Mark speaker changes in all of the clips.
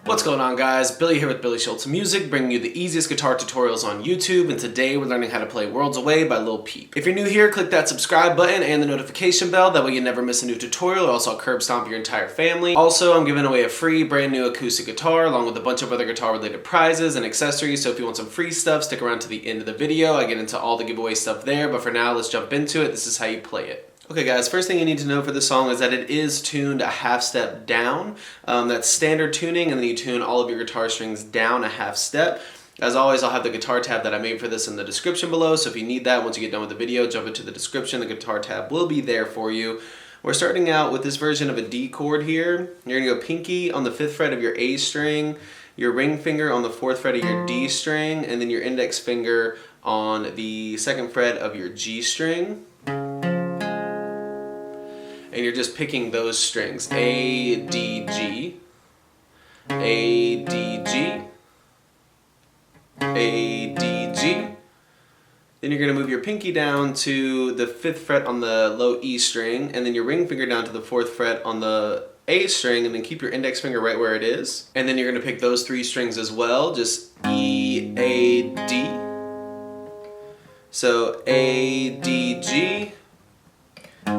Speaker 1: What's going on, guys? Billy here with billyshultzmusic, bringing you the easiest guitar tutorials on YouTube, and today we're learning how to play Worlds Away by Lil Peep. If you're new here, click that subscribe button and the notification bell, that way you never miss a new tutorial, or else I'll curb stomp your entire family. Also, I'm giving away a free brand new acoustic guitar along with a bunch of other guitar related prizes and accessories, so if you want some free stuff, stick around to the end of the video. I get into all the giveaway stuff there, but for now, let's jump into it. This is how you play it. Okay guys, first thing you need to know for this song is that it is tuned a half step down. That's standard tuning, and then you tune all of your guitar strings down a half step. As always, I'll have the guitar tab that I made for this in the description below, so if you need that, once you get done with the video, jump into the description. The guitar tab will be there for you. We're starting out with this version of a D chord here. You're gonna go pinky on the 5th fret of your A string, your ring finger on the 4th fret of your D string, and then your index finger on the 2nd fret of your G string. And you're just picking those strings, A, D, G, A, D, G, A, D, G. Then you're going to move your pinky down to the 5th fret on the low E string, and then your ring finger down to the 4th fret on the A string, and then keep your index finger right where it is. And then you're going to pick those 3 strings as well, just E, A, D. So A, D, G,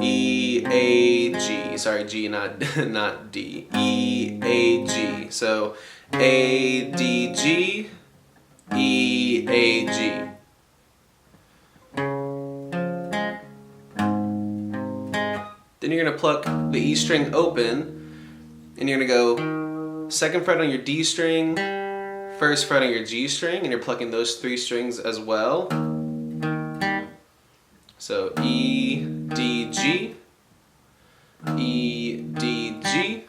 Speaker 1: E, A, G, sorry, G, not D, E, A, G, so A, D, G, E, A, G. Then you're going to pluck the E string open, and you're going to go 2nd fret on your D string, 1st fret on your G string, and you're plucking those 3 strings as well. So E, D, G, E, D, G.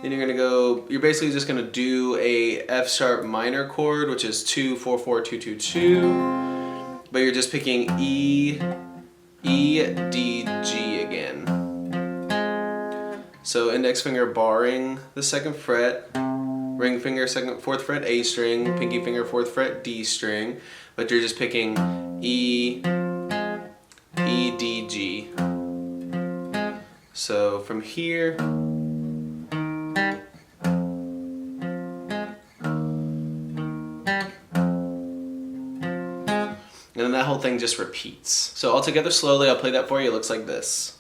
Speaker 1: Then you're gonna go, you're basically just gonna do a F sharp minor chord, which is 2, 4, 4, 2, 2, 2. But you're just picking E, E, D, G again. So index finger barring the 2nd fret, ring finger 4th fret A string, pinky finger 4th fret D string, but you're just picking E, E, D, G. So from here, and then that whole thing just repeats. So all together slowly, I'll play that for you. It looks like this.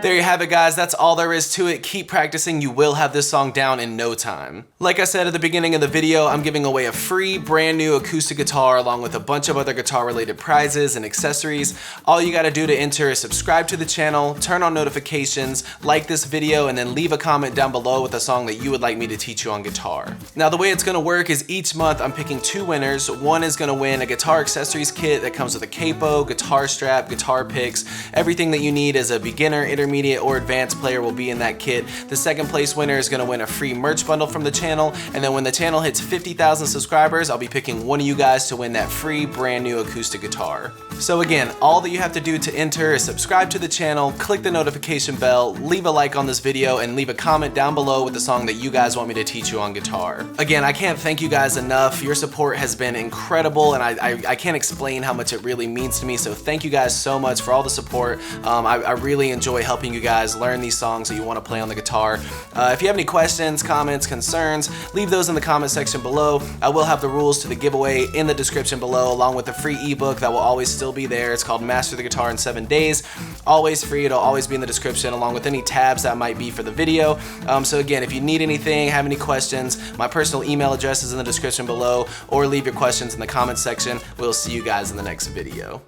Speaker 1: There you have it, guys. That's all there is to it. Keep practicing. You will have this song down in no time. Like I said at the beginning of the video, I'm giving away a free brand new acoustic guitar along with a bunch of other guitar related prizes and accessories. All you gotta do to enter is subscribe to the channel, turn on notifications, like this video, and then leave a comment down below with a song that you would like me to teach you on guitar. Now the way it's gonna work is each month I'm picking 2 winners. One is gonna win a guitar accessories kit that comes with a capo, guitar strap, guitar picks. Everything that you need as a beginner, intermediate, or advanced player will be in that kit. The 2nd place winner is going to win a free merch bundle from the channel, and then when the channel hits 50,000 subscribers, I'll be picking one of you guys to win that free brand new acoustic guitar. So again, all that you have to do to enter is subscribe to the channel, click the notification bell, leave a like on this video, and leave a comment down below with the song that you guys want me to teach you on guitar. Again, I can't thank you guys enough. Your support has been incredible, and I can't explain how much it really means to me, so thank you guys so much for all the support. I really enjoy helping you guys learn these songs that you want to play on the guitar. If you have any questions, comments, concerns, leave those in the comment section below. I will have the rules to the giveaway in the description below, along with the free ebook that will always still be there. It's called Master the Guitar in 7 Days. Always free. It'll always be in the description, along with any tabs that might be for the video. So again, if you need anything, have any questions, my personal email address is in the description below, or leave your questions in the comment section. We'll see you guys in the next video.